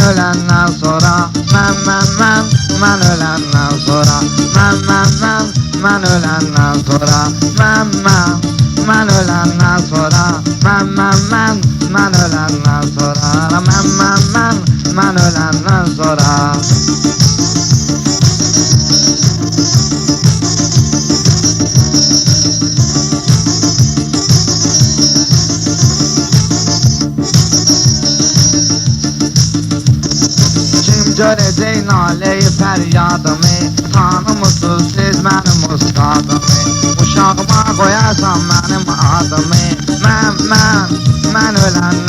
ölenden sonra ben ölenden sonra ben ölenden sonra ben ölenden sonra ben ölenden sonra ben ölenden sonra. Görəcək naləyi fəryadımı, tanımısınız siz mənim ustadımı. Uşağıma qoyarsan mənim adımı, mən ölən